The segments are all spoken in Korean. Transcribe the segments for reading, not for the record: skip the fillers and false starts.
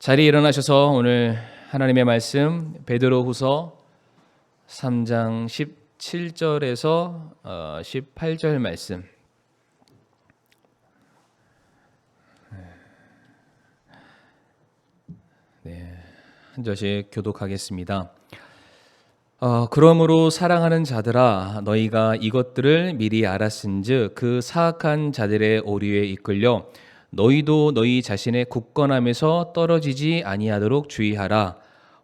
자리에 일어나셔서 오늘 하나님의 말씀 베드로후서 3장 17절에서 18절 말씀 한 절씩 교독하겠습니다. 그러므로 사랑하는 자들아 너희가 이것들을 미리 알았은즉 그 사악한 자들의 오류에 이끌려 너희도 너희 자신의 굳건함에서 떨어지지 아니하도록 주의하라.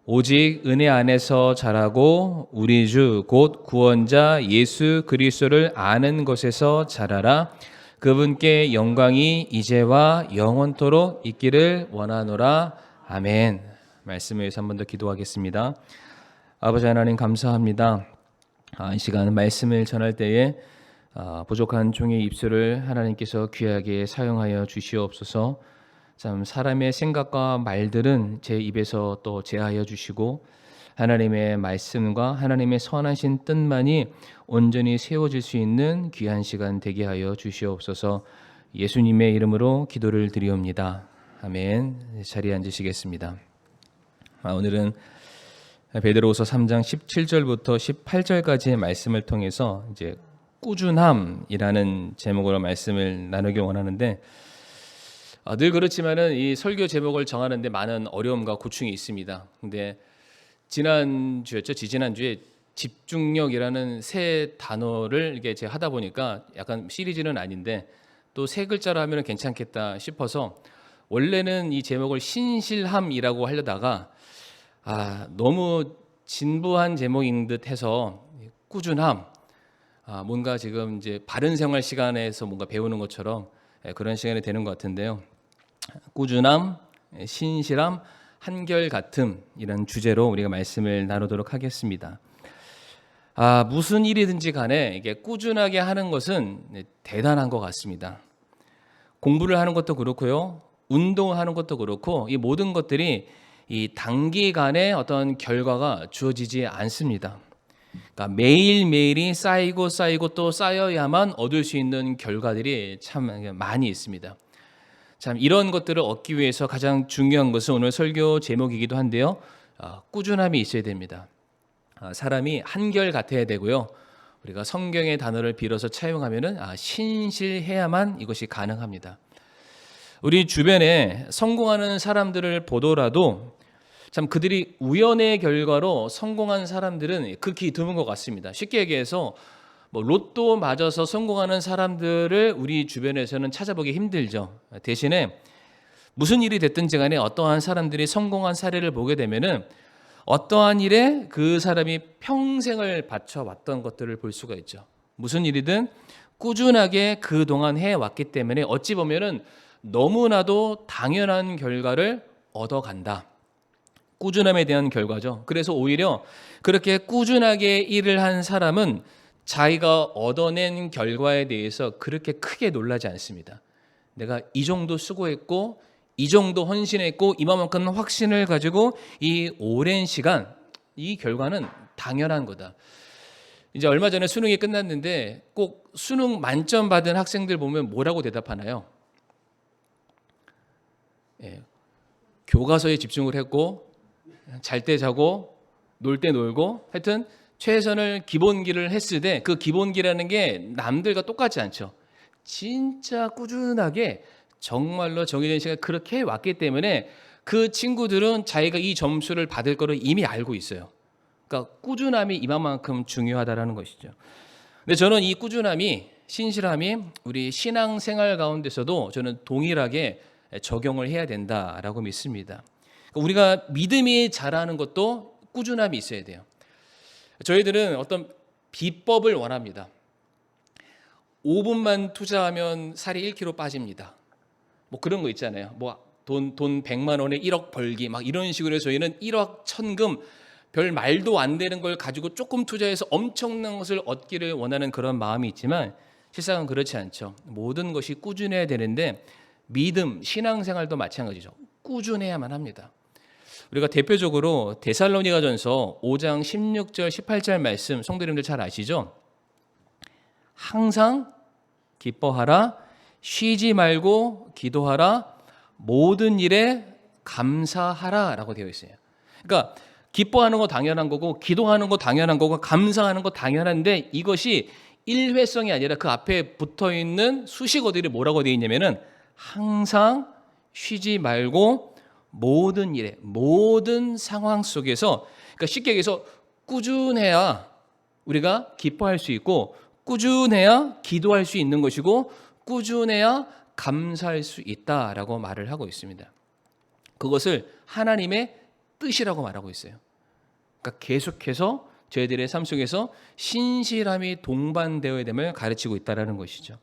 오직 은혜 안에서 자라고 우리 주 곧 구원자 예수 그리스도를 아는 것에서 자라라. 그분께 영광이 이제와 영원토록 있기를 원하노라. 아멘. 말씀을 위해서 한 번 더 기도하겠습니다. 아버지 하나님 감사합니다. 이 시간 말씀을 전할 때에 부족한 종의 입술을 하나님께서 귀하게 사용하여 주시옵소서. 참 사람의 생각과 말들은 제 입에서 또 제하여 주시고 하나님의 말씀과 하나님의 선하신 뜻만이 온전히 세워질 수 있는 귀한 시간 되게 하여 주시옵소서. 예수님의 이름으로 기도를 드리옵니다. 아멘. 자리에 앉으시겠습니다. 오늘은 베드로후서 3장 17절부터 18절까지의 말씀을 통해서 이제 꾸준함이라는 제목으로 말씀을 나누기 원하는데 늘 그렇지만은 이 설교 제목을 정하는데 많은 어려움과 고충이 있습니다. 근데 지지난주에 집중력이라는 새 단어를 이게 제가 하다 보니까 약간 시리즈는 아닌데 또 세 글자로 하면 괜찮겠다 싶어서 원래는 이 제목을 신실함이라고 하려다가 너무 진부한 제목인 듯 해서 꾸준함, 뭔가 지금 이제 바른 생활 시간에서 뭔가 배우는 것처럼 그런 시간이 되는 것 같은데요. 꾸준함, 신실함, 한결같음 이런 주제로 우리가 말씀을 나누도록 하겠습니다. 무슨 일이든지 간에 이게 꾸준하게 하는 것은 대단한 것 같습니다. 공부를 하는 것도 그렇고요, 운동하는 것도 그렇고 이 모든 것들이 이 단기간에 어떤 결과가 주어지지 않습니다. 그러니까 매일매일이 쌓이고 또 쌓여야만 얻을 수 있는 결과들이 참 많이 있습니다. 참 이런 것들을 얻기 위해서 가장 중요한 것은 오늘 설교 제목이기도 한데요. 꾸준함이 있어야 됩니다. 사람이 한결 같아야 되고요. 우리가 성경의 단어를 빌어서 차용하면은 신실해야만 이것이 가능합니다. 우리 주변에 성공하는 사람들을 보더라도 참 그들이 우연의 결과로 성공한 사람들은 극히 드문 것 같습니다. 쉽게 얘기해서 로또 맞아서 성공하는 사람들을 우리 주변에서는 찾아보기 힘들죠. 대신에 무슨 일이 됐든지 간에 어떠한 사람들이 성공한 사례를 보게 되면은 어떠한 일에 그 사람이 평생을 바쳐왔던 것들을 볼 수가 있죠. 무슨 일이든 꾸준하게 그동안 해왔기 때문에 어찌 보면은 너무나도 당연한 결과를 얻어간다. 꾸준함에 대한 결과죠. 그래서 오히려 그렇게 꾸준하게 일을 한 사람은 자기가 얻어낸 결과에 대해서 그렇게 크게 놀라지 않습니다. 내가 이 정도 수고했고 이 정도 헌신했고 이만큼 확신을 가지고 이 오랜 시간 이 결과는 당연한 거다. 이제 얼마 전에 수능이 끝났는데 꼭 수능 만점 받은 학생들 보면 뭐라고 대답하나요? 교과서에 집중을 했고 잘 때 자고 놀 때 놀고 하여튼 최선을 기본기를 했을 때 그 기본기라는 게 남들과 똑같지 않죠. 진짜 꾸준하게 정말로 정해진 시간에 그렇게 왔기 때문에 그 친구들은 자기가 이 점수를 받을 거를 이미 알고 있어요. 그러니까 꾸준함이 이만큼 중요하다라는 것이죠. 근데 저는 이 꾸준함이 신실함이 우리 신앙생활 가운데서도 저는 동일하게 적용을 해야 된다라고 믿습니다. 우리가 믿음이 자라는 것도 꾸준함이 있어야 돼요. 저희들은 어떤 비법을 원합니다. 5분만 투자하면 살이 1kg 빠집니다. 뭐 그런 거 있잖아요. 돈 100만 원에 1억 벌기 막 이런 식으로 해서 저희는 1억 천금 별 말도 안 되는 걸 가지고 조금 투자해서 엄청난 것을 얻기를 원하는 그런 마음이 있지만 실상은 그렇지 않죠. 모든 것이 꾸준해야 되는데 믿음, 신앙생활도 마찬가지죠. 꾸준해야만 합니다. 우리가 대표적으로 데살로니가전서 5장 16절 18절 말씀 성도님들 잘 아시죠? 항상 기뻐하라, 쉬지 말고 기도하라, 모든 일에 감사하라라고 되어 있어요. 그러니까 기뻐하는 거 당연한 거고 기도하는 거 당연한 거고 감사하는 거 당연한데 이것이 일회성이 아니라 그 앞에 붙어 있는 수식어들이 뭐라고 되어 있냐면은 항상 쉬지 말고 모든 일에 모든 상황 속에서 그러니까 쉽게 얘기해서 꾸준해야 우리가 기뻐할 수 있고 꾸준해야 기도할 수 있는 것이고 꾸준해야 감사할 수 있다라고 말을 하고 있습니다. 그것을 하나님의 뜻이라고 말하고 있어요. 그러니까 계속해서 저희들의 삶 속에서 신실함이 동반되어야 됨을 가르치고 있다는 것이죠.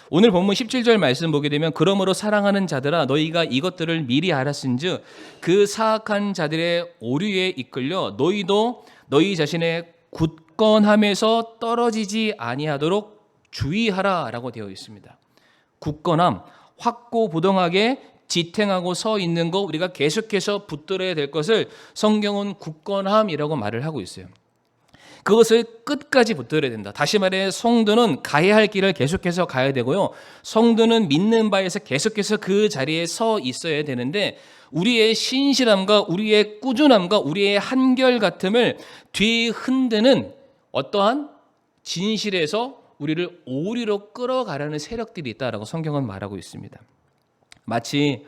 오늘 본문 17절 말씀 보게 되면 그러므로 사랑하는 자들아 너희가 이것들을 미리 알았은즉 그 사악한 자들의 오류에 이끌려 너희도 너희 자신의 굳건함에서 떨어지지 아니하도록 주의하라라고 되어 있습니다. 굳건함, 확고부동하게 지탱하고 서 있는 거 우리가 계속해서 붙들어야 될 것을 성경은 굳건함이라고 말을 하고 있어요. 그것을 끝까지 붙들어야 된다. 다시 말해 성도는 가야 할 길을 계속해서 가야 되고요. 성도는 믿는 바에서 계속해서 그 자리에 서 있어야 되는데 우리의 신실함과 우리의 꾸준함과 우리의 한결같음을 뒤흔드는 어떠한 진실에서 우리를 오리로 끌어가려는 세력들이 있다라고 성경은 말하고 있습니다. 마치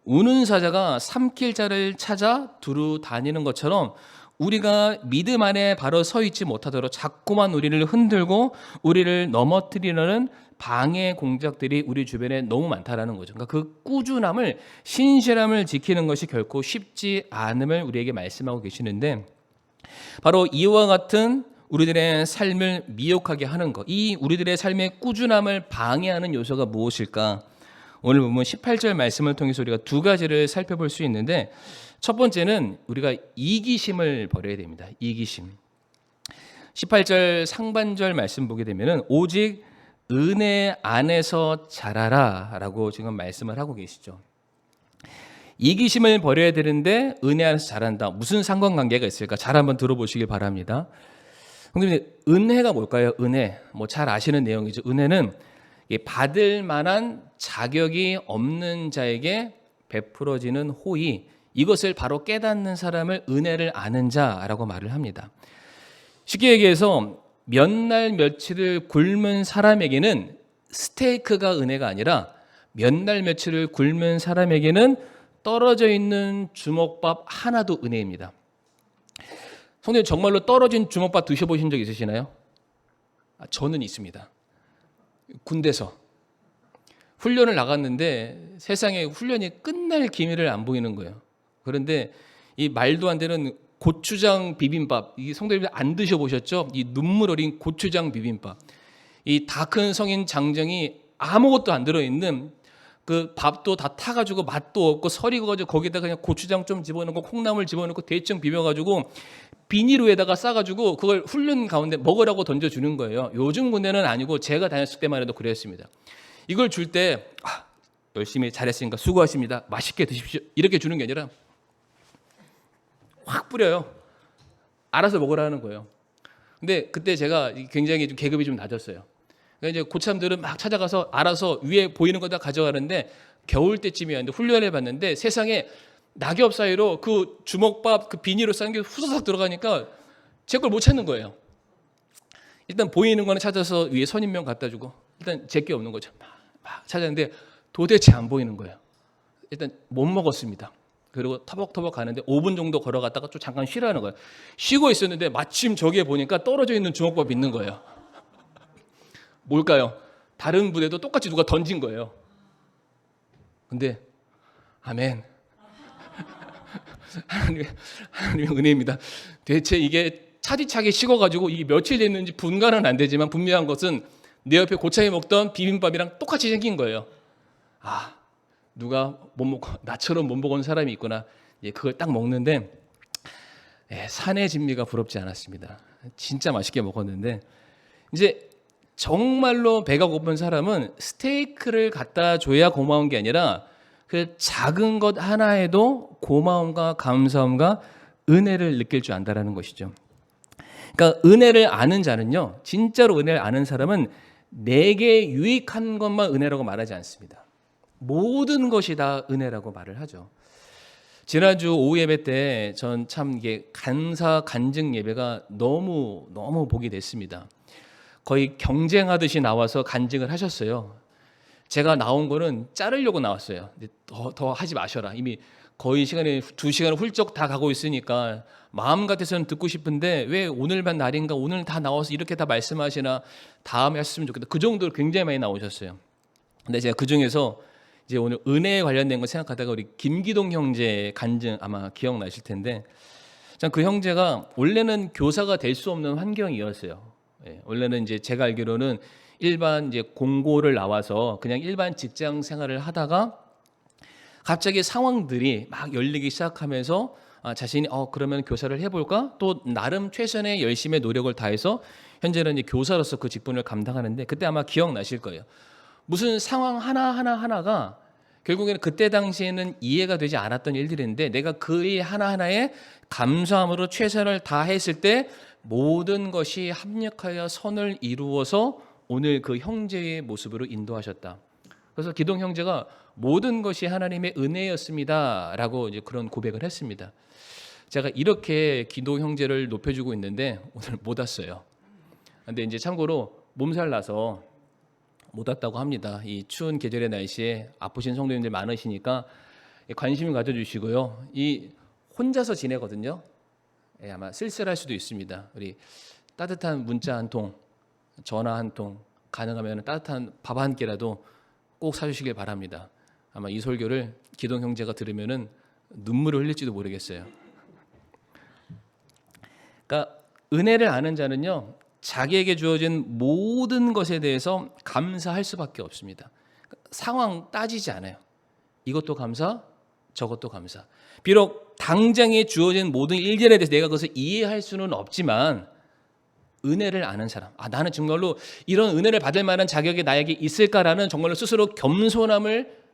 우는 사자가 삼킬 자를 찾아 두루 다니는 것처럼 우리가 믿음 안에 바로 서 있지 못하도록 자꾸만 우리를 흔들고 우리를 넘어뜨리려는 방해 공작들이 우리 주변에 너무 많다라는 거죠. 그러니까 그 꾸준함을 신실함을 지키는 것이 결코 쉽지 않음을 우리에게 말씀하고 계시는데 바로 이와 같은 우리들의 삶을 미혹하게 하는 것, 이 우리들의 삶의 꾸준함을 방해하는 요소가 무엇일까? 오늘 보면 18절 말씀을 통해서 우리가 두 가지를 살펴볼 수 있는데 첫 번째는 우리가 이기심을 버려야 됩니다. 이기심. 18절 상반절 말씀 보게 되면은 오직 은혜 안에서 자라라라고 지금 말씀을 하고 계시죠. 이기심을 버려야 되는데 은혜 안에서 자란다. 무슨 상관관계가 있을까? 잘 한번 들어보시길 바랍니다. 근데 은혜가 뭘까요? 은혜. 뭐 잘 아시는 내용이죠. 은혜는 받을 만한 자격이 없는 자에게 베풀어지는 호의, 이것을 바로 깨닫는 사람을 은혜를 아는 자라고 말을 합니다. 쉽게 얘기해서 몇 날 며칠을 굶은 사람에게는 스테이크가 은혜가 아니라 몇 날 며칠을 굶은 사람에게는 떨어져 있는 주먹밥 하나도 은혜입니다. 성도님 정말로 떨어진 주먹밥 드셔보신 적 있으시나요? 저는 있습니다. 군대에서 훈련을 나갔는데 세상에 훈련이 끝날 기미를 안 보이는 거예요. 그런데 이 말도 안 되는 고추장 비빔밥, 이 성도님들 안 드셔보셨죠? 이 눈물 어린 고추장 비빔밥, 이 다 큰 성인 장정이 아무것도 안 들어있는 그 밥도 다 타가지고 맛도 없고 설이 가지고 거기다 그냥 고추장 좀 집어넣고 콩나물 집어넣고 대충 비벼가지고 비닐로에다가 싸가지고 그걸 훈련 가운데 먹으라고 던져주는 거예요. 요즘 군대는 아니고 제가 다녔을 때만 해도 그랬습니다. 이걸 줄 때 열심히 잘했으니까 수고하십니다. 맛있게 드십시오. 이렇게 주는 게 아니라 확 뿌려요. 알아서 먹으라는 거예요. 근데 그때 제가 굉장히 좀 계급이 좀 낮았어요. 그러니까 이제 고참들은 막 찾아가서 알아서 위에 보이는 거 다 가져가는데 겨울 때쯤이었는데 훈련을 봤는데 세상에 낙엽 사이로 그 주먹밥 그 비닐로 싼 게 후다닥 들어가니까 제 걸 못 찾는 거예요. 일단 보이는 거는 찾아서 위에 선임명 갖다 주고 일단 제 게 없는 거죠. 막 찾았는데 도대체 안 보이는 거예요. 일단 못 먹었습니다. 그리고 터벅터벅 가는데 5분 정도 걸어갔다가 좀 잠깐 쉬라는 거예요. 쉬고 있었는데 마침 저기에 보니까 떨어져 있는 주먹밥이 있는 거예요. 뭘까요? 다른 부대도 똑같이 누가 던진 거예요. 근데 아멘. 하나님의 은혜입니다. 대체 이게 차디차게 식어가지고 이게 며칠 됐는지 분간은 안 되지만 분명한 것은 내 옆에 고창이 먹던 비빔밥이랑 똑같이 생긴 거예요. 누가 못 먹고 나처럼 못 먹은 사람이 있구나. 그걸 딱 먹는데 산의 진미가 부럽지 않았습니다. 진짜 맛있게 먹었는데 이제 정말로 배가 고픈 사람은 스테이크를 갖다 줘야 고마운 게 아니라 그 작은 것 하나에도 고마움과 감사함과 은혜를 느낄 줄 안다라는 것이죠. 그러니까 은혜를 아는 자는요, 진짜로 은혜를 아는 사람은 내게 유익한 것만 은혜라고 말하지 않습니다. 모든 것이 다 은혜라고 말을 하죠. 지난주 오후 예배 때 전 참 이게 간사 간증 예배가 너무 복이 됐습니다. 거의 경쟁하듯이 나와서 간증을 하셨어요. 제가 나온 거는 자르려고 나왔어요. 근데 더 하지 마셔라. 이미 거의 시간이 2시간을 훌쩍 다 가고 있으니까 마음 같아서는 듣고 싶은데 왜 오늘만 날인가, 오늘 다 나와서 이렇게 다 말씀하시나, 다음에 하셨으면 좋겠다. 그 정도로 굉장히 많이 나오셨어요. 근데 제가 그 중에서 이제 오늘 은혜에 관련된 거 생각하다가 우리 김기동 형제 간증 아마 기억나실 텐데, 참 그 형제가 원래는 교사가 될 수 없는 환경이었어요. 예, 원래는 이제 제가 알기로는 일반 이제 공고를 나와서 그냥 일반 직장 생활을 하다가 갑자기 상황들이 막 열리기 시작하면서 자신이 그러면 교사를 해볼까? 또 나름 최선의 열심의 노력을 다해서 현재는 이제 교사로서 그 직분을 감당하는데, 그때 아마 기억나실 거예요. 무슨 상황 하나가 결국에는 그때 당시에는 이해가 되지 않았던 일들인데 내가 그 일 하나하나에 감사함으로 최선을 다했을 때 모든 것이 합력하여 선을 이루어서 오늘 그 형제의 모습으로 인도하셨다. 그래서 기동 형제가 모든 것이 하나님의 은혜였습니다라고 이제 그런 고백을 했습니다. 제가 이렇게 기동 형제를 높여주고 있는데 오늘 못 왔어요. 근데 이제 참고로 몸살 나서 못 왔다고 합니다. 이 추운 계절의 날씨에 아프신 성도님들 많으시니까 관심 가져주시고요. 이 혼자서 지내거든요. 아마 쓸쓸할 수도 있습니다. 우리 따뜻한 문자 한 통, 전화 한 통, 가능하면 따뜻한 밥 한 끼라도 꼭 사주시길 바랍니다. 아마 이 설교를 기동 형제가 들으면은 눈물을 흘릴지도 모르겠어요. 그러니까 은혜를 아는 자는요, 자기에게 주어진 모든 것에 대해서 감사할 수밖에 없습니다. 상황 따지지 않아요. 이것도 감사, 저것도 감사. 비록 당장에 주어진 모든 일들에 대해서 내가 그것을 이해할 수는 없지만 은혜를 아는 사람, 나는 정말로 이런 은혜를 받을 만한 자격이 나에게 있을까라는 정말로 스스로 겸손함을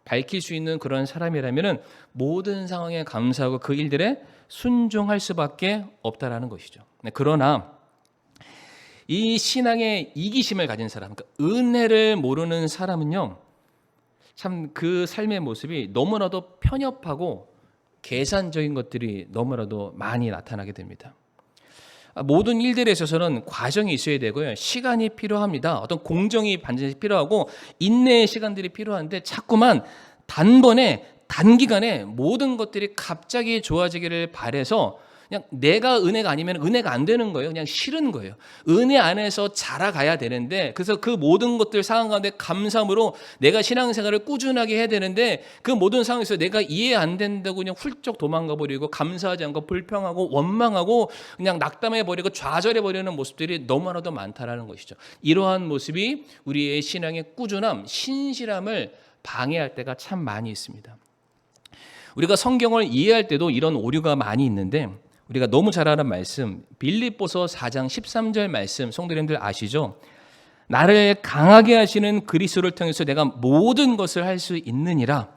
밝힐 수 있는 그런 사람이라면 모든 상황에 감사하고 그 일들에 순종할 수밖에 없다라는 것이죠. 그러나 이 신앙의 이기심을 가진 사람, 그러니까 은혜를 모르는 사람은요, 참 그 삶의 모습이 너무나도 편협하고 계산적인 것들이 너무나도 많이 나타나게 됩니다. 모든 일들에 있어서는 과정이 있어야 되고요, 시간이 필요합니다. 어떤 공정이 반드시 필요하고 인내의 시간들이 필요한데 자꾸만 단번에 단기간에 모든 것들이 갑자기 좋아지기를 바래서 그냥 내가 은혜가 아니면 은혜가 안 되는 거예요. 그냥 싫은 거예요. 은혜 안에서 자라가야 되는데, 그래서 그 모든 것들 상황 가운데 감사함으로 내가 신앙생활을 꾸준하게 해야 되는데 그 모든 상황에서 내가 이해 안 된다고 그냥 훌쩍 도망가 버리고 감사하지 않고 불평하고 원망하고 그냥 낙담해 버리고 좌절해 버리는 모습들이 너무나도 많다라는 것이죠. 이러한 모습이 우리의 신앙의 꾸준함, 신실함을 방해할 때가 참 많이 있습니다. 우리가 성경을 이해할 때도 이런 오류가 많이 있는데, 우리가 너무 잘 아는 말씀, 빌립보서 4장 13절 말씀 성도님들 아시죠? 나를 강하게 하시는 그리스도를 통해서 내가 모든 것을 할 수 있느니라.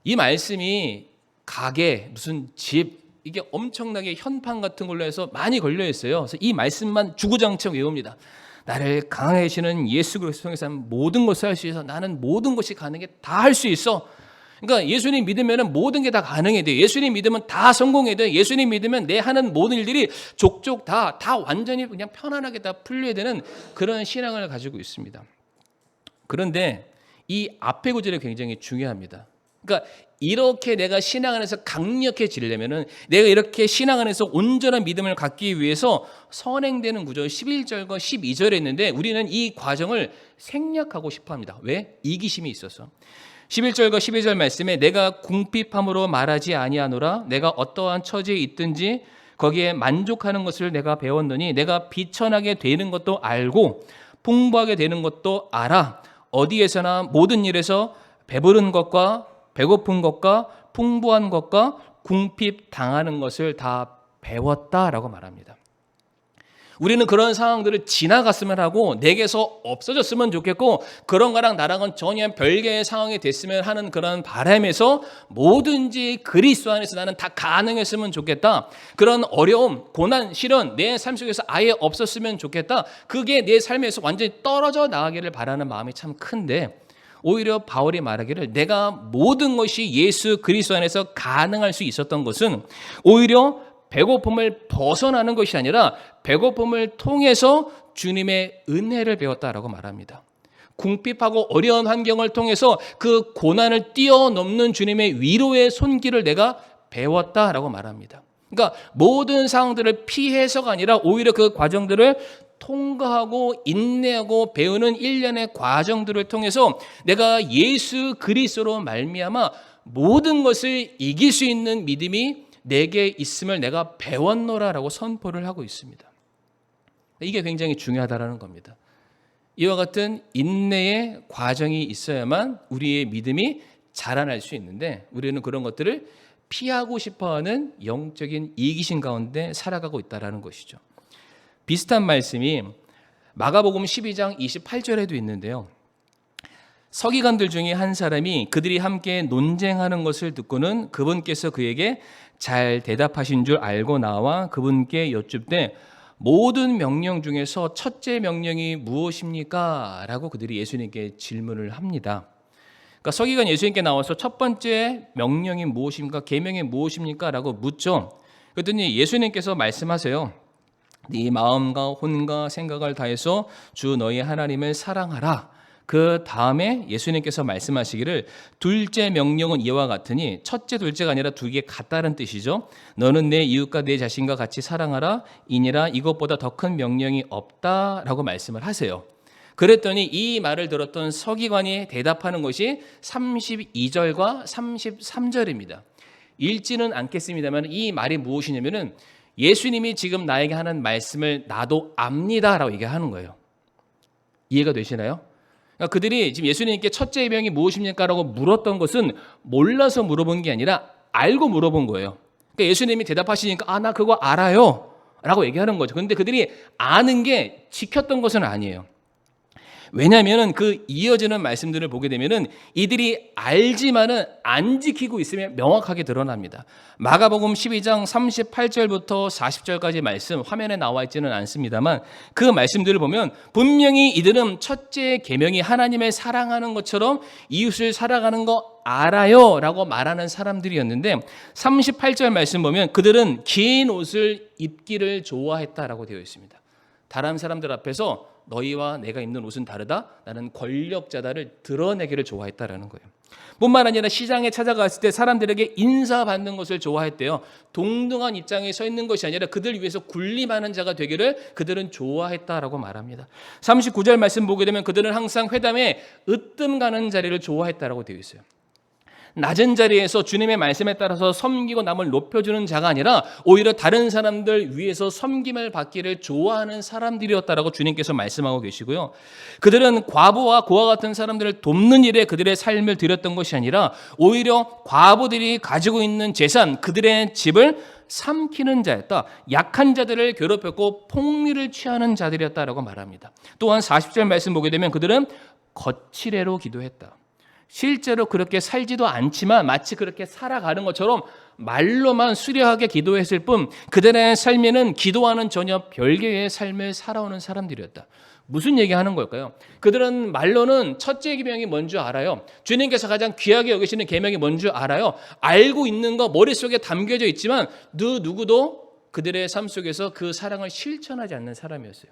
이 말씀이 가게, 무슨 집, 이게 엄청나게 현판 같은 걸로 해서 많이 걸려 있어요. 그래서 이 말씀만 주구장창 외웁니다. 나를 강하게 하시는 예수 그리스도 통해서 모든 것을 할 수 있어. 나는 모든 것이 가능해. 다 할 수 있어. 그러니까 예수님 믿으면 모든 게 다 가능해 돼요. 예수님 믿으면 다 성공해 돼요. 예수님 믿으면 내 하는 모든 일들이 족족 다 완전히 그냥 편안하게 다 풀려야 되는 그런 신앙을 가지고 있습니다. 그런데 이 앞의 구절이 굉장히 중요합니다. 그러니까 이렇게 내가 신앙 안에서 강력해지려면은, 내가 이렇게 신앙 안에서 온전한 믿음을 갖기 위해서 선행되는 구절 11절과 12절에 있는데 우리는 이 과정을 생략하고 싶어 합니다. 왜? 이기심이 있어서. 11절과 12절 말씀에 내가 궁핍함으로 말하지 아니하노라. 내가 어떠한 처지에 있든지 거기에 만족하는 것을 내가 배웠느니 내가 비천하게 되는 것도 알고 풍부하게 되는 것도 알아. 어디에서나 모든 일에서 배부른 것과 배고픈 것과 풍부한 것과 궁핍 당하는 것을 다 배웠다라고 말합니다. 우리는 그런 상황들을 지나갔으면 하고 내게서 없어졌으면 좋겠고, 그런 거랑 나랑은 전혀 별개의 상황이 됐으면 하는 그런 바람에서 뭐든지 그리스도 안에서 나는 다 가능했으면 좋겠다. 그런 어려움, 고난, 시련 내 삶 속에서 아예 없었으면 좋겠다. 그게 내 삶에서 완전히 떨어져 나가기를 바라는 마음이 참 큰데, 오히려 바울이 말하기를 내가 모든 것이 예수 그리스도 안에서 가능할 수 있었던 것은 오히려 배고픔을 벗어나는 것이 아니라 배고픔을 통해서 주님의 은혜를 배웠다라고 말합니다. 궁핍하고 어려운 환경을 통해서 그 고난을 뛰어넘는 주님의 위로의 손길을 내가 배웠다라고 말합니다. 그러니까 모든 상황들을 피해서가 아니라 오히려 그 과정들을 통과하고 인내하고 배우는 일련의 과정들을 통해서 내가 예수 그리스도로 말미암아 모든 것을 이길 수 있는 믿음이 내게 있음을 내가 배웠노라라고 선포를 하고 있습니다. 이게 굉장히 중요하다라는 겁니다. 이와 같은 인내의 과정이 있어야만 우리의 믿음이 자라날 수 있는데 우리는 그런 것들을 피하고 싶어하는 영적인 이기심 가운데 살아가고 있다는 것이죠. 비슷한 말씀이 마가복음 12장 28절에도 있는데요. 서기관들 중에 한 사람이 그들이 함께 논쟁하는 것을 듣고는 그분께서 그에게 잘 대답하신 줄 알고 나와 그분께 여쭙되 모든 명령 중에서 첫째 명령이 무엇입니까? 라고 그들이 예수님께 질문을 합니다. 그러니까 서기관 예수님께 나와서 첫 번째 명령이 무엇입니까? 계명이 무엇입니까? 라고 묻죠. 그랬더니 예수님께서 말씀하세요. 네 마음과 혼과 생각을 다해서 주 너희 하나님을 사랑하라. 그 다음에 예수님께서 말씀하시기를 둘째 명령은 이와 같으니 첫째 둘째가 아니라 두 개 같다는 뜻이죠. 너는 내 이웃과 내 자신과 같이 사랑하라. 이니라 이것보다 더 큰 명령이 없다라고 말씀을 하세요. 그랬더니 이 말을 들었던 서기관이 대답하는 것이 32절과 33절입니다. 읽지는 않겠습니다만 이 말이 무엇이냐면은 예수님이 지금 나에게 하는 말씀을 나도 압니다라고 얘기하는 거예요. 이해가 되시나요? 그러니까 그들이 지금 예수님께 첫째 명이 무엇입니까? 라고 물었던 것은 몰라서 물어본 게 아니라 알고 물어본 거예요. 그러니까 예수님이 대답하시니까 나 그거 알아요 라고 얘기하는 거죠. 그런데 그들이 아는 게 지켰던 것은 아니에요. 왜냐하면 그 이어지는 말씀들을 보게 되면은 이들이 알지만은 안 지키고 있으면 명확하게 드러납니다. 마가복음 12장 38절부터 40절까지 말씀 화면에 나와 있지는 않습니다만 그 말씀들을 보면 분명히 이들은 첫째 계명이 하나님을 사랑하는 것처럼 이웃을 사랑하는 거 알아요 라고 말하는 사람들이었는데 38절 말씀 보면 그들은 긴 옷을 입기를 좋아했다라고 되어 있습니다. 다른 사람들 앞에서 너희와 내가 입는 옷은 다르다. 나는 권력자다를 드러내기를 좋아했다라는 거예요. 뿐만 아니라 시장에 찾아갔을 때 사람들에게 인사받는 것을 좋아했대요. 동등한 입장에 서 있는 것이 아니라 그들 위해서 군림하는 자가 되기를 그들은 좋아했다라고 말합니다. 39절 말씀 보게 되면 그들은 항상 회당에 으뜸 가는 자리를 좋아했다라고 되어 있어요. 낮은 자리에서 주님의 말씀에 따라서 섬기고 남을 높여주는 자가 아니라 오히려 다른 사람들 위해서 섬김을 받기를 좋아하는 사람들이었다라고 주님께서 말씀하고 계시고요. 그들은 과부와 고아 같은 사람들을 돕는 일에 그들의 삶을 들였던 것이 아니라 오히려 과부들이 가지고 있는 재산, 그들의 집을 삼키는 자였다. 약한 자들을 괴롭혔고 폭리를 취하는 자들이었다라고 말합니다. 또한 40절 말씀 보게 되면 그들은 거칠애로 기도했다. 실제로 그렇게 살지도 않지만 마치 그렇게 살아가는 것처럼 말로만 수려하게 기도했을 뿐 그들의 삶에는 기도와는 전혀 별개의 삶을 살아오는 사람들이었다. 무슨 얘기하는 걸까요? 그들은 말로는 첫째 계명이 뭔지 알아요. 주님께서 가장 귀하게 여기시는 계명이 뭔지 알아요. 알고 있는 거 머릿속에 담겨져 있지만 누구도 그들의 삶 속에서 그 사랑을 실천하지 않는 사람이었어요.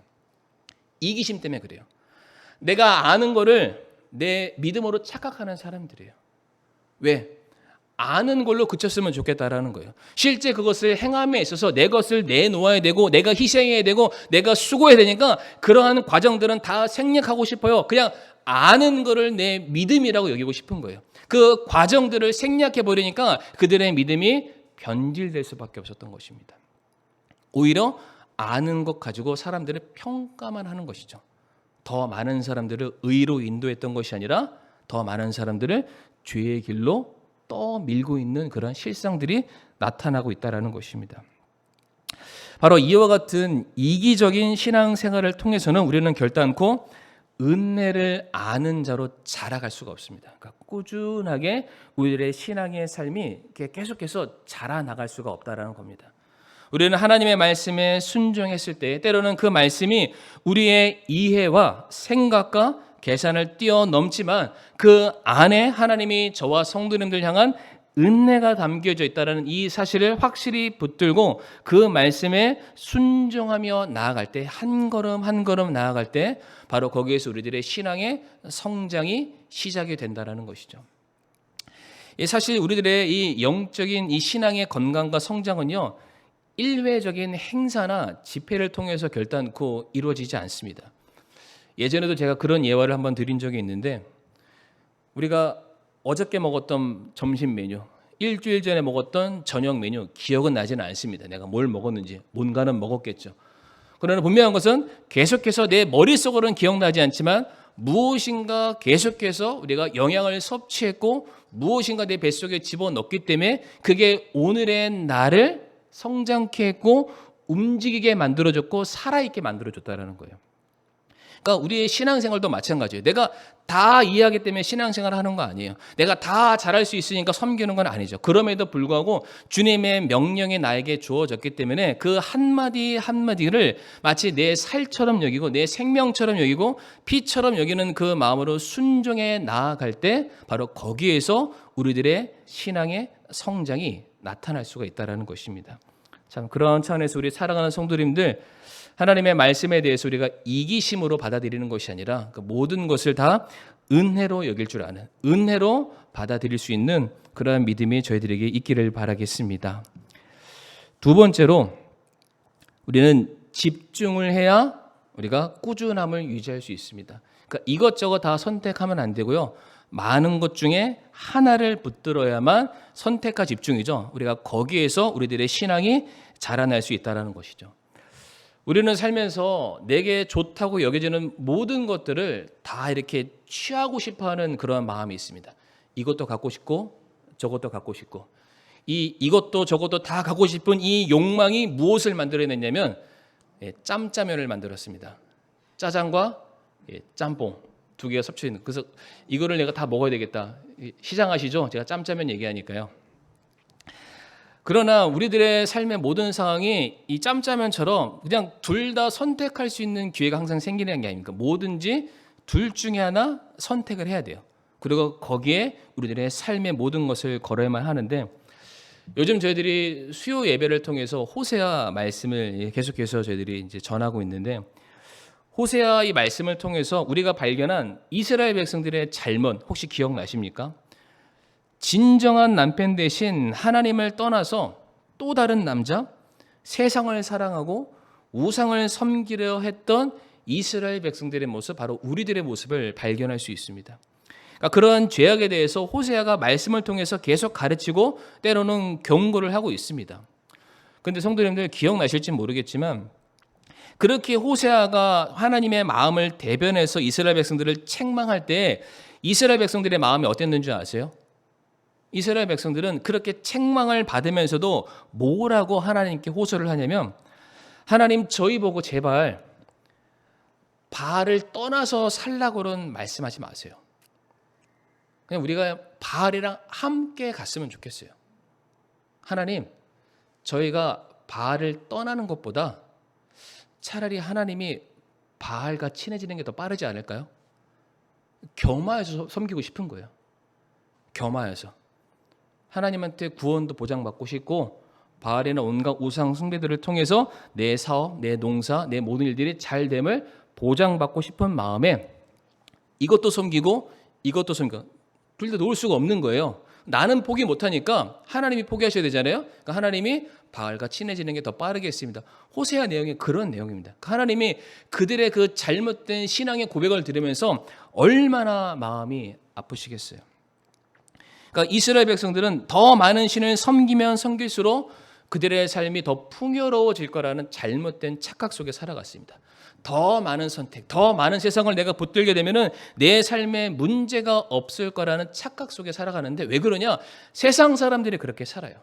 이기심 때문에 그래요. 내가 아는 거를 내 믿음으로 착각하는 사람들이에요. 왜? 아는 걸로 그쳤으면 좋겠다라는 거예요. 실제 그것을 행함에 있어서 내 것을 내놓아야 되고 내가 희생해야 되고 내가 수고해야 되니까 그러한 과정들은 다 생략하고 싶어요. 그냥 아는 거를 내 믿음이라고 여기고 싶은 거예요. 그 과정들을 생략해버리니까 그들의 믿음이 변질될 수밖에 없었던 것입니다. 오히려 아는 것 가지고 사람들을 평가만 하는 것이죠. 더 많은 사람들을 의로 인도했던 것이 아니라 더 많은 사람들을 죄의 길로 떠밀고 있는 그런 실상들이 나타나고 있다는 것입니다. 바로 이와 같은 이기적인 신앙생활을 통해서는 우리는 결단코 은혜를 아는 자로 자라갈 수가 없습니다. 그러니까 꾸준하게 우리의 신앙의 삶이 계속해서 자라나갈 수가 없다는 겁니다. 우리는 하나님의 말씀에 순종했을 때 때로는 그 말씀이 우리의 이해와 생각과 계산을 뛰어넘지만 그 안에 하나님이 저와 성도님들 향한 은혜가 담겨져 있다는 이 사실을 확실히 붙들고 그 말씀에 순종하며 나아갈 때, 한 걸음 한 걸음 나아갈 때 바로 거기에서 우리들의 신앙의 성장이 시작이 된다는 것이죠. 사실 우리들의 이 영적인 이 신앙의 건강과 성장은요, 일회적인 행사나 집회를 통해서 결단코 이루어지지 않습니다. 예전에도 제가 그런 예화를 한번 드린 적이 있는데, 우리가 어저께 먹었던 점심 메뉴, 일주일 전에 먹었던 저녁 메뉴 기억은 나지는 않습니다. 내가 뭘 먹었는지 뭔가는 먹었겠죠. 그러나 분명한 것은 계속해서 내 머릿속으로는 기억나지 않지만 무엇인가 계속해서 우리가 영양을 섭취했고 무엇인가 내 뱃속에 집어넣기 때문에 그게 오늘의 나를 성장케 했고 움직이게 만들어줬고 살아있게 만들어줬다는 거예요. 그러니까 우리의 신앙생활도 마찬가지예요. 내가 다 이해하기 때문에 신앙생활을 하는 거 아니에요. 내가 다 잘할 수 있으니까 섬기는 건 아니죠. 그럼에도 불구하고 주님의 명령이 나에게 주어졌기 때문에 그 한마디 한마디를 마치 내 살처럼 여기고 내 생명처럼 여기고 피처럼 여기는 그 마음으로 순종해 나아갈 때 바로 거기에서 우리들의 신앙의 성장이 나타날 수가 있다는 것입니다. 참 그런 차원에서 우리 사랑하는 성도님들, 하나님의 말씀에 대해서 우리가 이기심으로 받아들이는 것이 아니라 그 모든 것을 다 은혜로 여길 줄 아는, 은혜로 받아들일 수 있는 그러한 믿음이 저희들에게 있기를 바라겠습니다. 두 번째로, 우리는 집중을 해야 우리가 꾸준함을 유지할 수 있습니다. 그러니까 이것저것 다 선택하면 안 되고요. 많은 것 중에 하나를 붙들어야만 선택과 집중이죠. 우리가 거기에서 우리들의 신앙이 자라날 수 있다는 것이죠. 우리는 살면서 내게 좋다고 여겨지는 모든 것들을 다 이렇게 취하고 싶어하는 그런 마음이 있습니다. 이것도 갖고 싶고 저것도 갖고 싶고 이것도 저것도 다 갖고 싶은 이 욕망이 무엇을 만들어냈냐면 짬짜면을 만들었습니다. 짜장과 짬뽕 두 개가 섭쳐 있는. 그래서 이거를 내가 다 먹어야 되겠다. 시장하시죠? 제가 짬짜면 얘기하니까요. 그러나 우리들의 삶의 모든 상황이 이 짬짜면처럼 그냥 둘 다 선택할 수 있는 기회가 항상 생기는 게 아닙니까? 뭐든지 둘 중에 하나 선택을 해야 돼요. 그리고 거기에 우리들의 삶의 모든 것을 걸어야만 하는데, 요즘 저희들이 수요 예배를 통해서 호세아 말씀을 계속해서 저희들이 이제 전하고 있는데, 호세아 이 말씀을 통해서 우리가 발견한 이스라엘 백성들의 잘못 혹시 기억나십니까? 진정한 남편 대신 하나님을 떠나서 또 다른 남자, 세상을 사랑하고 우상을 섬기려 했던 이스라엘 백성들의 모습, 바로 우리들의 모습을 발견할 수 있습니다. 그러니까 그러한 죄악에 대해서 호세아가 말씀을 통해서 계속 가르치고 때로는 경고를 하고 있습니다. 그런데 성도님들 기억나실지 모르겠지만, 그렇게 호세아가 하나님의 마음을 대변해서 이스라엘 백성들을 책망할 때 이스라엘 백성들의 마음이 어땠는 줄 아세요? 이스라엘 백성들은 그렇게 책망을 받으면서도 뭐라고 하나님께 호소를 하냐면, 하나님 저희 보고 제발 바알을 떠나서 살라고는 말씀하지 마세요. 그냥 우리가 바알이랑 함께 갔으면 좋겠어요. 하나님, 저희가 바알을 떠나는 것보다 차라리 하나님이 바알과 친해지는 게 더 빠르지 않을까요? 겸하여서 섬기고 싶은 거예요. 겸하여서. 하나님한테 구원도 보장받고 싶고 바알이나 온갖 우상 숭배들을 통해서 내 사업, 내 농사, 내 모든 일들이 잘됨을 보장받고 싶은 마음에 이것도 섬기고 이것도 섬기고 둘 다 놓을 수가 없는 거예요. 나는 포기 못하니까 하나님이 포기하셔야 되잖아요. 그러니까 하나님이 바알과 친해지는 게 더 빠르겠습니다. 호세아 내용이 그런 내용입니다. 하나님이 그들의 그 잘못된 신앙의 고백을 들으면서 얼마나 마음이 아프시겠어요. 그러니까 이스라엘 백성들은 더 많은 신을 섬기면 섬길수록 그들의 삶이 더 풍요로워질 거라는 잘못된 착각 속에 살아갔습니다. 더 많은 선택, 더 많은 세상을 내가 붙들게 되면은 내 삶에 문제가 없을 거라는 착각 속에 살아가는데, 왜 그러냐? 세상 사람들이 그렇게 살아요.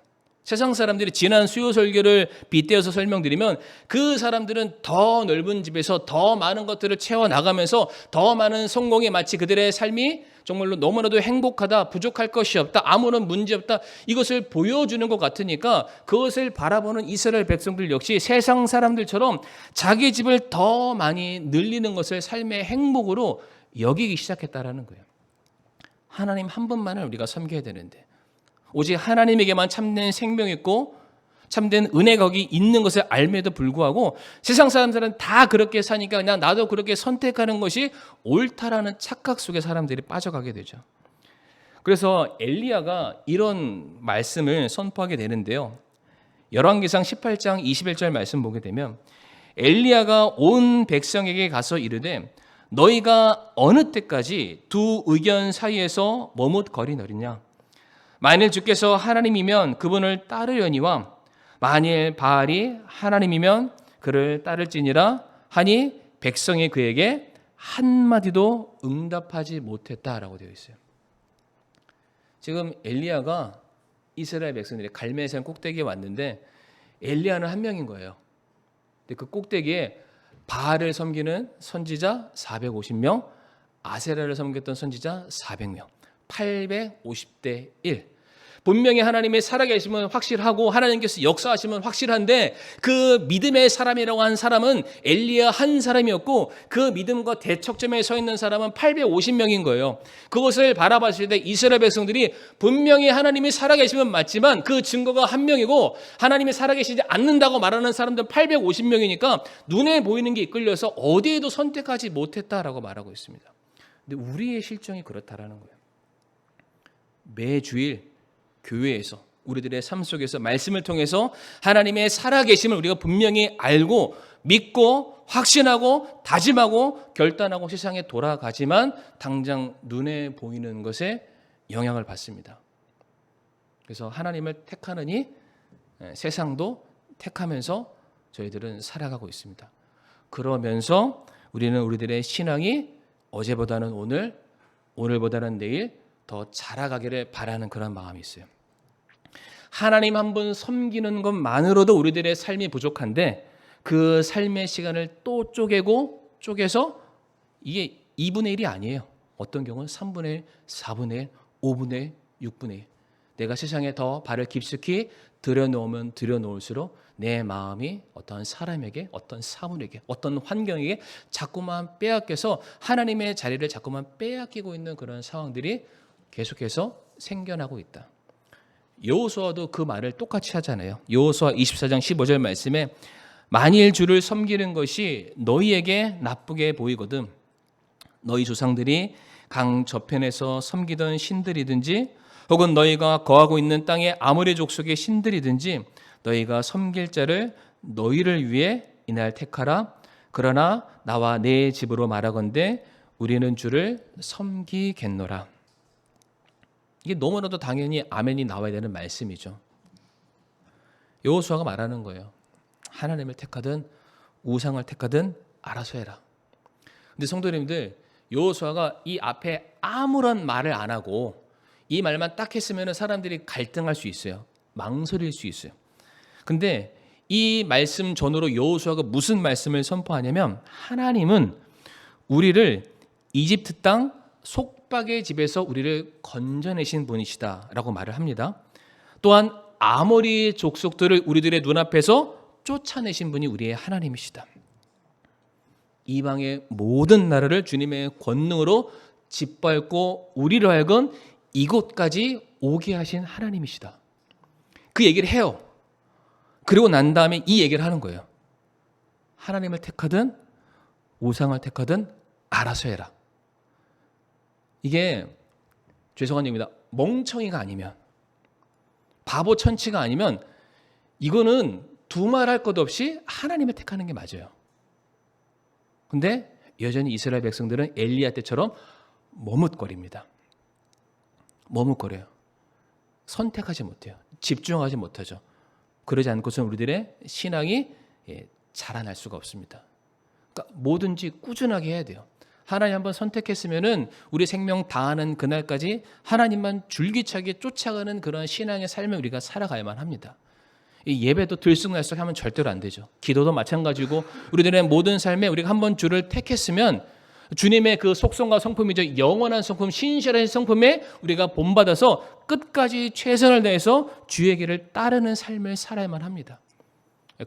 세상 사람들이 지난 수요 설교를 빗대어서 설명드리면 그 사람들은 더 넓은 집에서 더 많은 것들을 채워나가면서 더 많은 성공이 마치 그들의 삶이 정말로 너무나도 행복하다, 부족할 것이 없다, 아무런 문제 없다, 이것을 보여주는 것 같으니까 그것을 바라보는 이스라엘 백성들 역시 세상 사람들처럼 자기 집을 더 많이 늘리는 것을 삶의 행복으로 여기기 시작했다라는 거예요. 하나님 한 분만을 우리가 섬겨야 되는데 오직 하나님에게만 참된 생명이 있고 참된 은혜가 거기 있는 것을 알매도 불구하고 세상 사람들은 다 그렇게 사니까 그냥 나도 그렇게 선택하는 것이 옳다라는 착각 속에 사람들이 빠져가게 되죠. 그래서 엘리야가 이런 말씀을 선포하게 되는데요. 열왕기상 18장 21절 말씀 보게 되면 엘리야가 온 백성에게 가서 이르되 너희가 어느 때까지 두 의견 사이에서 머뭇거리느냐. 만일 주께서 하나님이면 그분을 따르려니와 만일 바알이 하나님이면 그를 따를지니라 하니 백성이 그에게 한마디도 응답하지 못했다라고 되어 있어요. 지금 엘리야가 이스라엘 백성들이 갈멜산 꼭대기에 왔는데 엘리야는 한 명인 거예요. 근데 그 꼭대기에 바알을 섬기는 선지자 450명, 아세라를 섬겼던 선지자 400명, 850대 1. 분명히 하나님의 살아계심은 확실하고 하나님께서 역사하심은 확실한데 그 믿음의 사람이라고 한 사람은 엘리야 한 사람이었고 그 믿음과 대척점에 서 있는 사람은 850명인 거예요. 그것을 바라봤을 때 이스라엘 백성들이 분명히 하나님이 살아계심은 맞지만 그 증거가 한 명이고 하나님이 살아계시지 않는다고 말하는 사람들은 850명이니까 눈에 보이는 게 이끌려서 어디에도 선택하지 못했다라고 말하고 있습니다. 근데 우리의 실정이 그렇다라는 거예요. 매주일 교회에서 우리들의 삶 속에서 말씀을 통해서 하나님의 살아계심을 우리가 분명히 알고 믿고 확신하고 다짐하고 결단하고 세상에 돌아가지만 당장 눈에 보이는 것에 영향을 받습니다. 그래서 하나님을 택하느니 세상도 택하면서 저희들은 살아가고 있습니다. 그러면서 우리는 우리들의 신앙이 어제보다는 오늘, 오늘보다는 내일 더 자라가기를 바라는 그런 마음이 있어요. 하나님 한 분 섬기는 것만으로도 우리들의 삶이 부족한데 그 삶의 시간을 또 쪼개서 이게 2분의 1이 아니에요. 어떤 경우는 3분의 1, 4분의 1, 5분의 1, 6분의 1. 내가 세상에 더 발을 깊숙이 들여놓으면 들여놓을수록 내 마음이 어떤 사람에게, 어떤 사물에게, 어떤 환경에게 자꾸만 빼앗겨서 하나님의 자리를 자꾸만 빼앗기고 있는 그런 상황들이 계속해서 생겨나고 있다. 여호수아도 그 말을 똑같이 하잖아요. 여호수아 24장 15절 말씀에 만일 주를 섬기는 것이 너희에게 나쁘게 보이거든 너희 조상들이 강 저편에서 섬기던 신들이든지 혹은 너희가 거하고 있는 땅의 아모리 족속의 신들이든지 너희가 섬길 자를 너희를 위해 이날 택하라. 그러나 나와 내 집으로 말하건대 우리는 주를 섬기겠노라. 이게 너무나도 당연히 아멘이 나와야 되는 말씀이죠. 여호수아가 말하는 거예요. 하나님을 택하든 우상을 택하든 알아서 해라. 근데 성도님들, 여호수아가 이 앞에 아무런 말을 안 하고 이 말만 딱 했으면 사람들이 갈등할 수 있어요. 망설일 수 있어요. 근데 이 말씀 전후로 여호수아가 무슨 말씀을 선포하냐면 하나님은 우리를 이집트 땅 속박의 집에서 우리를 건져내신 분이시다라고 말을 합니다. 또한 아모리 족속들을 우리들의 눈앞에서 쫓아내신 분이 우리의 하나님이시다. 이방의 모든 나라를 주님의 권능으로 짓밟고 우리로 하여금 이곳까지 오게 하신 하나님이시다. 그 얘기를 해요. 그리고 난 다음에 이 얘기를 하는 거예요. 하나님을 택하든 우상을 택하든 알아서 해라. 이게 죄송한 얘기입니다. 멍청이가 아니면, 바보 천치가 아니면 이거는 두말할 것 없이 하나님을 택하는 게 맞아요. 근데 여전히 이스라엘 백성들은 엘리야 때처럼 머뭇거립니다. 머뭇거려요. 선택하지 못해요. 집중하지 못하죠. 그러지 않고서는 우리들의 신앙이 자라날 수가 없습니다. 그러니까 뭐든지 꾸준하게 해야 돼요. 하나님 한번 선택했으면은 우리 생명 다하는 그날까지 하나님만 줄기차게 쫓아가는 그런 신앙의 삶을 우리가 살아가야만 합니다. 이 예배도 들쑥날쑥하면 절대로 안 되죠. 기도도 마찬가지고 우리들의 모든 삶에 우리가 한번 주를 택했으면 주님의 그 속성과 성품이죠. 영원한 성품, 신실한 성품에 우리가 본받아서 끝까지 최선을 다해서 주의 길을 따르는 삶을 살아야만 합니다.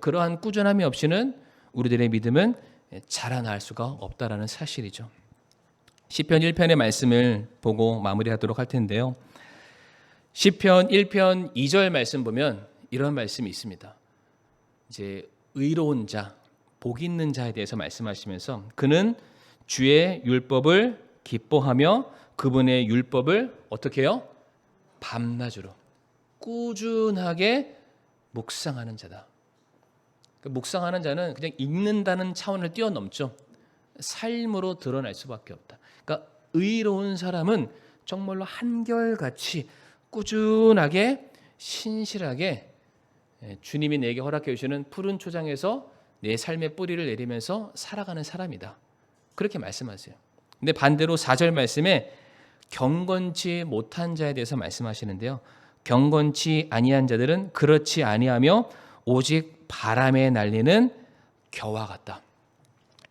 그러한 꾸준함이 없이는 우리들의 믿음은 자라날 수가 없다라는 사실이죠. 시편 1편의 말씀을 보고 마무리하도록 할 텐데요. 시편 1편 2절 말씀 보면 이런 말씀이 있습니다. 이제 의로운 자, 복 있는 자에 대해서 말씀하시면서 그는 주의 율법을 기뻐하며 그분의 율법을 어떻게 해요? 밤낮으로 꾸준하게 묵상하는 자다. 묵상하는 자는 그냥 읽는다는 차원을 뛰어넘죠. 삶으로 드러날 수밖에 없다. 그러니까 의로운 사람은 정말로 한결같이 꾸준하게 신실하게 주님이 내게 허락해 주시는 푸른 초장에서 내 삶의 뿌리를 내리면서 살아가는 사람이다. 그렇게 말씀하세요. 근데 반대로 4절 말씀에 경건치 못한 자에 대해서 말씀하시는데요. 경건치 아니한 자들은 그렇지 아니하며 오직 바람에 날리는 겨와 같다.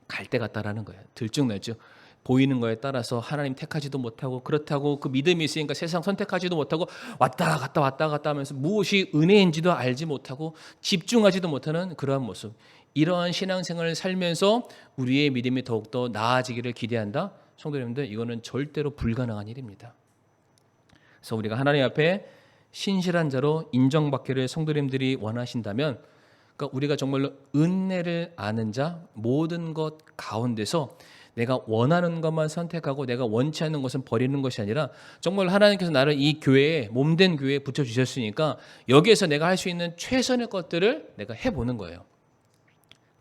갈대 같다라는 거예요. 들쭉날쭉 보이는 거에 따라서 하나님 택하지도 못하고 그렇다고 그 믿음이 있으니까 세상 선택하지도 못하고 왔다 갔다 하면서 무엇이 은혜인지도 알지 못하고 집중하지도 못하는 그러한 모습. 이러한 신앙생활을 살면서 우리의 믿음이 더욱더 나아지기를 기대한다. 성도 여러분들, 이거는 절대로 불가능한 일입니다. 그래서 우리가 하나님 앞에 신실한 자로 인정받기를 성도님들이 원하신다면, 그러니까 우리가 정말로 은혜를 아는 자, 모든 것 가운데서 내가 원하는 것만 선택하고 내가 원치 않는 것은 버리는 것이 아니라 정말 하나님께서 나를 이 교회에, 몸된 교회에 붙여주셨으니까 여기에서 내가 할 수 있는 최선의 것들을 내가 해보는 거예요.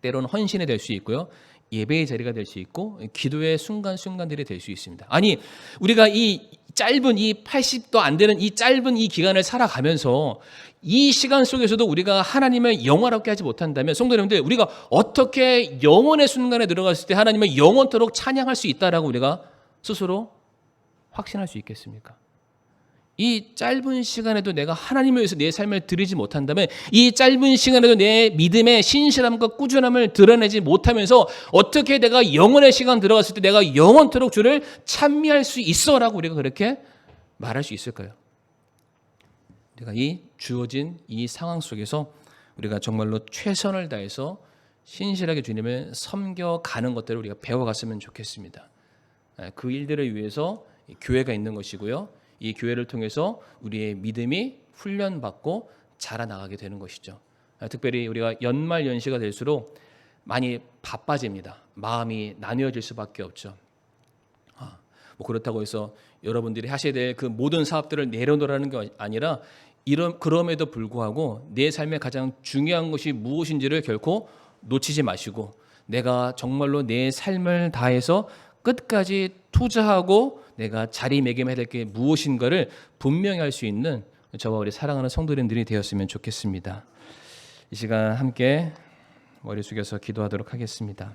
때로는 헌신이 될 수 있고요. 예배의 자리가 될 수 있고 기도의 순간순간들이 될 수 있습니다. 아니, 우리가 이 짧은 이 80도 안 되는 이 짧은 이 기간을 살아가면서 이 시간 속에서도 우리가 하나님을 영화롭게 하지 못한다면 성도 여러분들, 우리가 어떻게 영원의 순간에 들어갔을 때 하나님을 영원토록 찬양할 수 있다라고 우리가 스스로 확신할 수 있겠습니까? 이 짧은 시간에도 내가 하나님을 위해서 내 삶을 드리지 못한다면, 이 짧은 시간에도 내 믿음의 신실함과 꾸준함을 드러내지 못하면서 어떻게 내가 영원의 시간 들어갔을 때 내가 영원토록 주를 찬미할 수 있어라고 우리가 그렇게 말할 수 있을까요? 우리가 이 주어진 이 상황 속에서 우리가 정말로 최선을 다해서 신실하게 주님을 섬겨가는 것들을 우리가 배워갔으면 좋겠습니다. 그 일들을 위해서 교회가 있는 것이고요. 이 교회를 통해서 우리의 믿음이 훈련받고 자라나가게 되는 것이죠. 특별히 우리가 연말 연시가 될수록 많이 바빠집니다. 마음이 나뉘어질 수밖에 없죠. 뭐 그렇다고 해서 여러분들이 하셔야 될 그 모든 사업들을 내려놓으라는 게 아니라 그럼에도 불구하고 내 삶의 가장 중요한 것이 무엇인지를 결코 놓치지 마시고 내가 정말로 내 삶을 다해서 끝까지 투자하고 내가 자리매김해야 될 게 무엇인가를 분명히 할 수 있는 저와 우리 사랑하는 성도님들이 되었으면 좋겠습니다. 이 시간 함께 머리 숙여서 기도하도록 하겠습니다.